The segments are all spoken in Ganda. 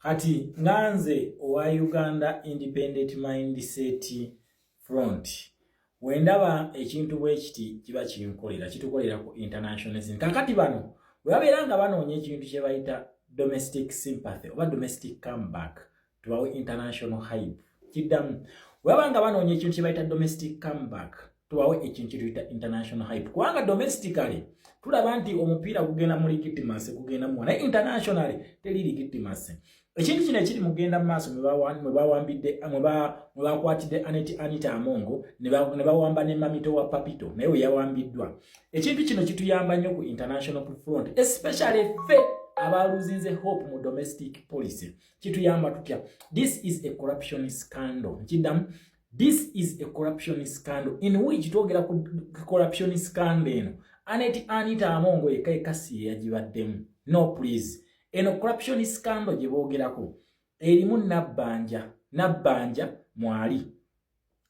Kati nganze owa Uganda Independent Mindset Front wendaba ekintu bwe kiti kiba kinkolera kitukolera ku international scene. Kakati bano webabeeranga banoonya ekintu kye bayita domestic sympathy oba domestic comeback tubawe international hype. Kiddamu webanga banoonya ekintu kye bayita domestic comeback tubawe ekintu kye tuyita international hype. Kubanga domestically tulaba nti omupiira gugenda mu legitimacy gugenda mu naye internationally teri legitimacy. Ekintu kino ekiri mugenda mu maaso mwe bakwatidde Anita Amongo ne bawamba ne Mamito wa Papito naye we yawambiddwa. Ekintu kino kituyamba nnyo ku international front, especially ffe abaluzinze hope mu domestic policy. Kituyamba tutya? This is a corruption scandal. Kiddamu, this is a corruption scandal in which twogera ku corruption scandal eno Anita Amongo ekasi yagibaddemu. No please. Eno corruption scandal gye boogerako erimu Nabbanja mwali,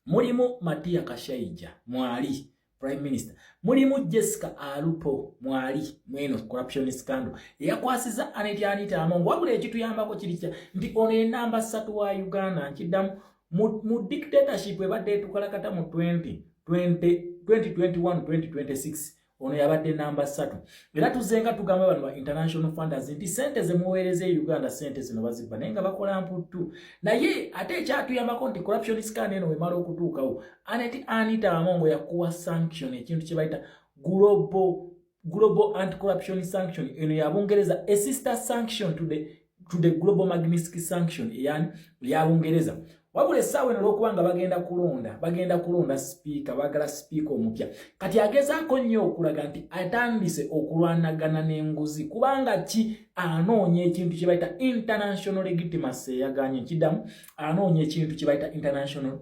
mulimu Matia Kashaija mwali Prime Minister, mulimu Jessica Alupo mwali mweno corruption scandal eyakwasiza Anita Amongo. Wabula ekituyambako kiri kya nti ono ye namba 3 wa Uganda. Nkiddamu mu dictatorship ebadde etukalakata mu 2021-2026 ono yabadde namba 3. Era tuzenga tugamba bano ba international funders nti sente ze muweereze Uganda sente zino bazibba naye nga bakola mputtu. Naye ate ekyatuyambako nti corruption scandal eno wemala okutuukawo Anita Amongo yakuwa sanction, ekintu kye bayita global anti-corruption sanction. Eno ya Bungereza, a sister sanction to the global Magnitsky sanction ya Bungereza. Wabula essaawa eno olw'okubanga bagenda kulonda speaker, bagala speaker omupya. Kati agezaako nnyo okulaga nti atandise okulwanagana n'enguzi kubanga ki anoonya ekintu kye bayita international legitimacy eyaganye. Kiddamu anoonya ekintu kye bayita international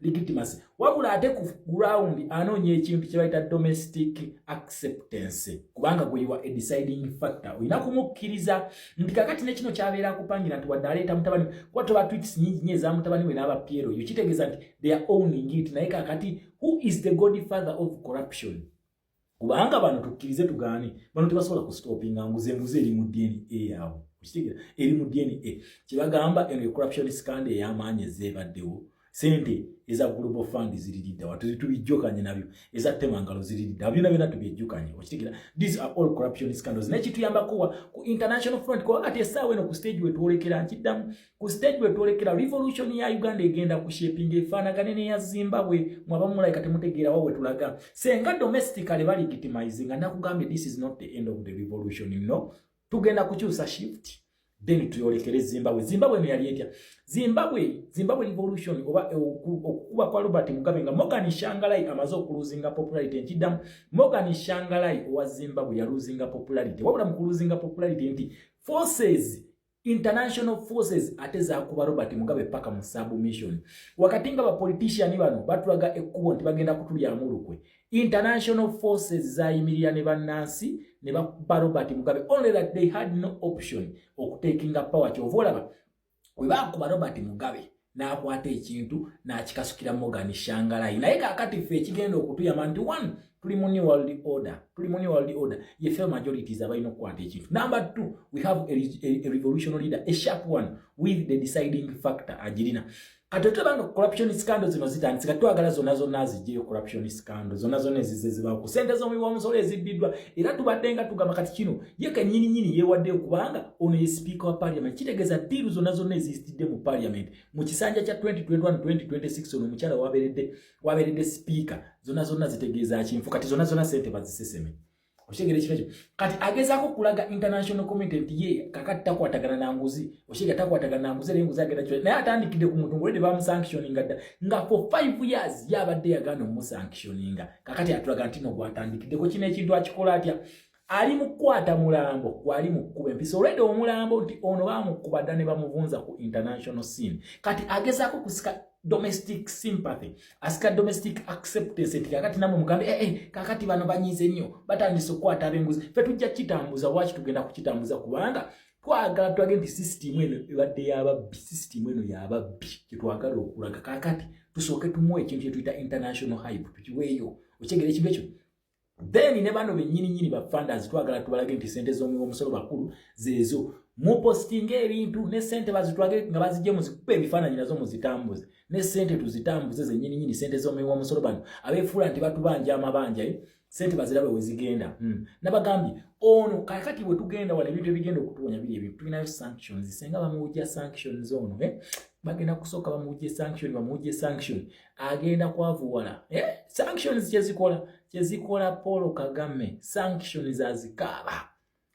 legitimacy. Wabula ate ku ground anoonya ekintu kye bayita domestic acceptance kubanga gwe a deciding factor. Olina kumukkiriza nti kakati ne kino kyabeera akupangira nti wadde aleeta mutabani kwatoba tweets nyingi eza mutabani we n'aba Piero yo kitegeeza nti they are owning it. Naye kakati who is the godfather of corruption? Kubanga bano tukkirize tugaane bano tebasobola kustopinga nguze eri mu DNA yaabwe. Kitegeeza eri mu DNA kibagamba eno corruption scandal ey'amaanyi ezebaddewo. Sente eza global fund ziridda watu tubijjukanye nabyo, eza temangalo ziridda byonna tubyejjukanye. Okitegeera these are all corruption scandals. Nekituyambako ku international front ko ati essaawa eno ku stage we twolekera. Nkiddamu ku stage we twolekera revolution ya Uganda egenda ku shaping efaanagane ne ya Zimbabwe. Mwabamulaika temutegeera wawe tulaga senga domestically bali legitimizing nga nakugambye this is not the end of the revolution. No, tugenda kukyusa shift then tuyolekere Zimbabwe no yali etya Zimbabwe revolution oba okuba kwa Robert Mugabe nga Morgan Shangalai amaze okuluzinga popularity. Nkiddamu Morgan Shangalai owa Zimbabwe yaluzinga popularity. Wabula mu kuluzinga popularity nti international forces ate zaakuba Robert Mugabe paka mu submission. Wakati nga ba politician bano batulaga ekkubo nti bagenda kutulyamu lukwe, international forces zayimirira ne bannansi ne bakuba Robert Mugabe only that they had no option okutakinga power. Kyovolaba we bakuba Robert Mugabe n'akwata ekintu n'akikasukira Morgan Shangalai. Naye kakati ffe ekigenda okutuyamba nti one tuli mu new world order yefe majorities abalina okukwata ekintu. Number 2 we have a revolutionary leader, a sharp one with the deciding factor agirina. Katotobanga corruption scandals zino zitandika twagala zonna zijje corruption scandals zonna eziziba ku sente zo mu musolo ezibbiddwa. Era tubaddenga tugamba kati kino ye kanyini yewadde okubanga ono ye speaker wa parliament. Kitegeeza deal zonna ezizitidde mu parliament mu kisanja kya 2021-2026 ono mukyala waberedde speaker zonna zitegeeza kinfu kati zonna sente baziseseme. Oshegere kifejo kati agezaako kulaga international community ye kakati takwatagana na nguzi. Oshega takwatagana na nguzi lengo zagenda kyo naye atandikide ku muntu ngolede bamu sanctioninga nga for 5 years yabadde yagano mu sanctioninga. Kakati atulaga ntino gwatandikide ko kine ekintu akikola atya ali mukwata mulambo kwali mukuba empisa already omulambo nti ono bamukuba ne bamuvunza ku international scene. Kati agezaako kusika domestic sympathy, asika domestic acceptance. Kakati namwe mugambe kakati bano banyize nnyo batandise okukwata abenguzi. Ffe tujja kitambuza waki tugenda kukitambuza kubanga twagala twagenda nti system eno ebadde y'ababbi, system eno y'ababbi kyetwagala okulaga. Kakati tusooke tumuwe ekintu kye tuyita international hype tukiweeyo. Okyegerera ekintu ekyo then ne bano bennyini ba funders twagala tubalage nti sente z'omusolo bakulu zeezo mu posting ebintu ne sente bazitwage nga bazije muzikupe ebifaananyi nazo muzitambuze ne sente tuzitambuze zennyini nyini sente z'omulimu musolo bano abeefuula nti batubanja amabanja sente bazirabe we zigenda nabagambye ono kakati bwe tugenda wala ebintu ebigenda okutuwonya biri ebintu tulinayo sanctions senga bamuwujja sanctions ono bagenda kusooka bamuwujje sanction agenda kwavuwala sanctions kyezikola Paul Kagame sanctions azikaaba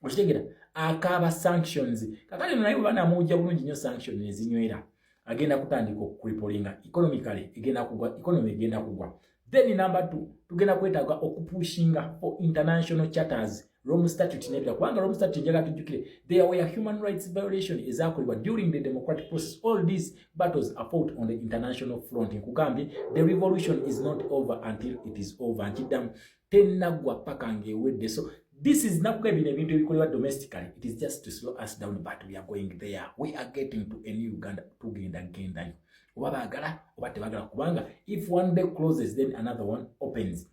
okitegeera akaaba sanctions kakati naye bwe banamuwujja bulungi nnyo sanctions ezinywera agenda kutandika okukripolinga economically economy egenda kugwa. Then number 2 tugenda kwetaaga okupushinga for international charters Rome Statute nebira kubanga Rome Statute njaga tujjukire there were human rights violation ezakolebwa during the democratic process. All these battles are fought on the international front. Nkugambye the revolution is not over until it is over. Nkiddamu tennagwa paka ng'ewedde. So this is not going to be ebintu ebikolebwa domestically. It is just to slow us down, but we are going there. We are getting to a new Uganda tugenda. Oba baagala oba tebaagala kubanga if one day closes then another one opens.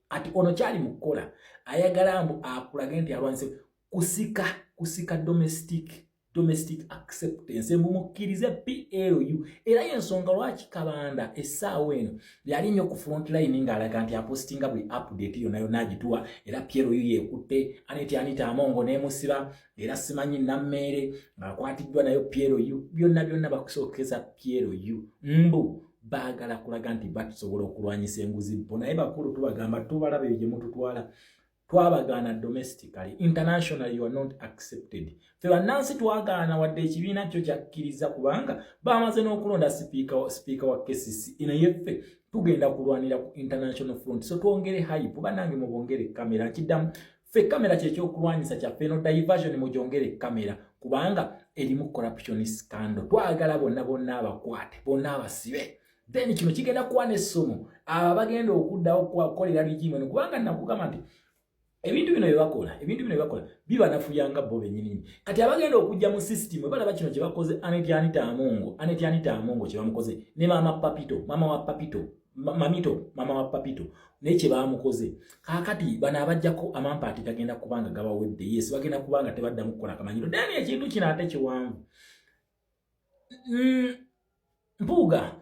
Ati ono kyali mu kukola ayagala mbu akulage nti alwanise kusika domestic acceptance mumukkirize PLU era y'ensonga lwaki Kabanda essaawa eno yali nnyo ku front line ng'alaga nti apostinga buli update yonna n'agituwa era PLU yeekutte Anita Amongo n'emusiba era simanyi Nammeere ng'akwatiddwa nayo PLU byonna bakusookeza PLU mbu baagala kulaga nti batusobola okulwanyisa enguzi bo naye bakulu tubagamba tubalabe gye mututwala twabagaana domestically internationally you are not accepted. Fe bannansi twagaana wadde ekibiina kyo kyakkiriza kubanga bamaze n'okulonda speaker wa KCC inayeffe tugenda kulwanira ku international front. So twongere hype banange mubongere kamera kiddamu fe kamera kyekyokulwanyisa kyaffe no diversion mugyongere kamera kubanga erimu corruption scandal twagala bonna abakwate bonna abasibe. Then kino kigenda kuwa n'essomo abagenda okuddawo kukolera regime kubanga nakugamba nti ebintu bino byebakola bibanafuyanga bo bennyini kati abagenda okujja mu system balaba kino kye bakoze Anita Amongo kye bamukoze ne mama wa Papito naye kye bamukoze kakati bana abajjako amampaati gagenda kubanga gabawedde yes bagenda kubanga tebaddamu kukola kamanyiro dani ekintu kino ate kiwanvu Mpuuga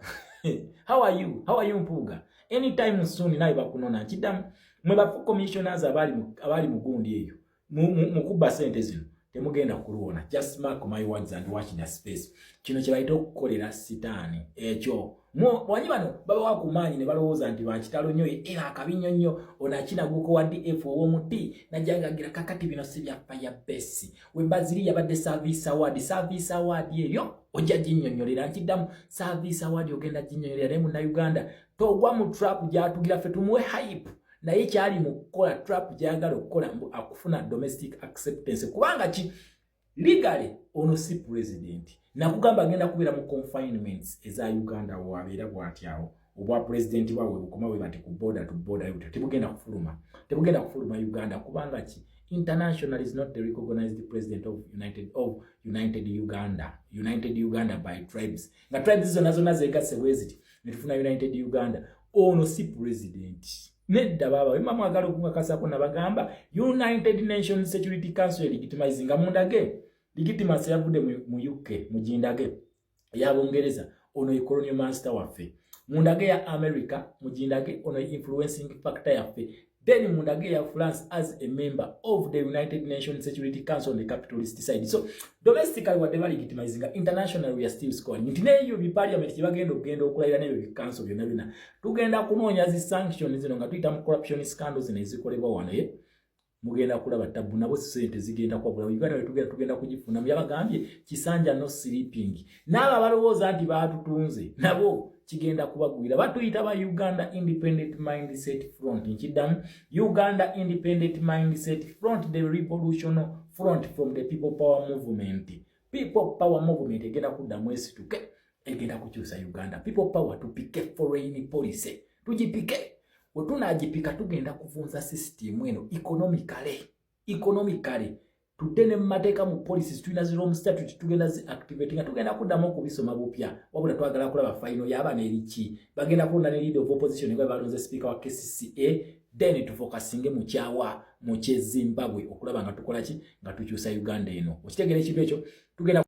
how are you Mpuuga anytime soon naye bakunona kiddamu mwe ba commissioners abali mu gundi eyo mukuba sente zino temugenda kulwona. Just mark my words and watch the space. Kino kye bayita okukolera sitaani ekyo wanyi bano baba wakumanyi ne balowooza nti bakitalo nnyo era akabinyo nnyo onakina guko wa DF ow'omuti najjangagira kakati bino si bya fire base wembaziri yabadde service award eyo ojja ginnyonnyolera nkiddamu service award ogenda ginnyonnyolera ne Munnayuganda togwa mu trap gyatugira ffe tumuwe hype naye kyali mu kukola trap gyagala okukola mbu akufuna domestic acceptance kubanga ki legally ono si president nakugamba agenda kubeera mu confinements eza Uganda wabeera bw'atyawo obwa president bwawe bukoma bwe bati ku border to border tebugenda kufuluma Uganda kubanga ki international is not the recognized president of United Uganda by tribes na tribes zona zeegase bweziti netufuna United Uganda ono si president nedda baba wema mwagala okukakasako nabagamba United Nations Security Council legitimizing amundage legitimacy yavudde mu UK mujindage yabongereza ono e colonial master waffe mundage ya America mujindage ono influencing factor yaffe then mundage ya France as a member of the United Nations Security Council on the capitalist side. So domestically whatever legitimizing, internationally we are still scoring. Ntineyo bi parliament kibagenda okugenda okulayira n'ebyo bi council byonna bina tugenda kunoonya zi sanctions zino nga tuyita mu corruption scandals ezikolebwa wano mugenda kulaba tabu nabo sente zigenda kwabula Uganda tugenda kugifuna yabagambye kisanja no sleeping n'aba balowooza nti baatutunze nabo kigenda kubagwira batuyita ba Uganda Independent Mindset Front nkiddamu Uganda Independent Mindset Front, the revolutionary front from the people power movement egenda kuddamu esituke egenda kukyusa Uganda people power tupike foreign policy tujipike wetunagipika tugenda kuvunza system eno economically tutene mateeka mu policies tulina zero mu statute tugenda zi activating tugenda kuddamu okubisoma bupya wabula twagala kulaba final yaba n'eriki bagenda kulonda ne leader of opposition nga balonze speaker wa KCCA then to focusing mu mu kye Zimbabwe okulaba nga tukola ki nga tukyusa Uganda eno. Okitegera ekintu ekyo tugenda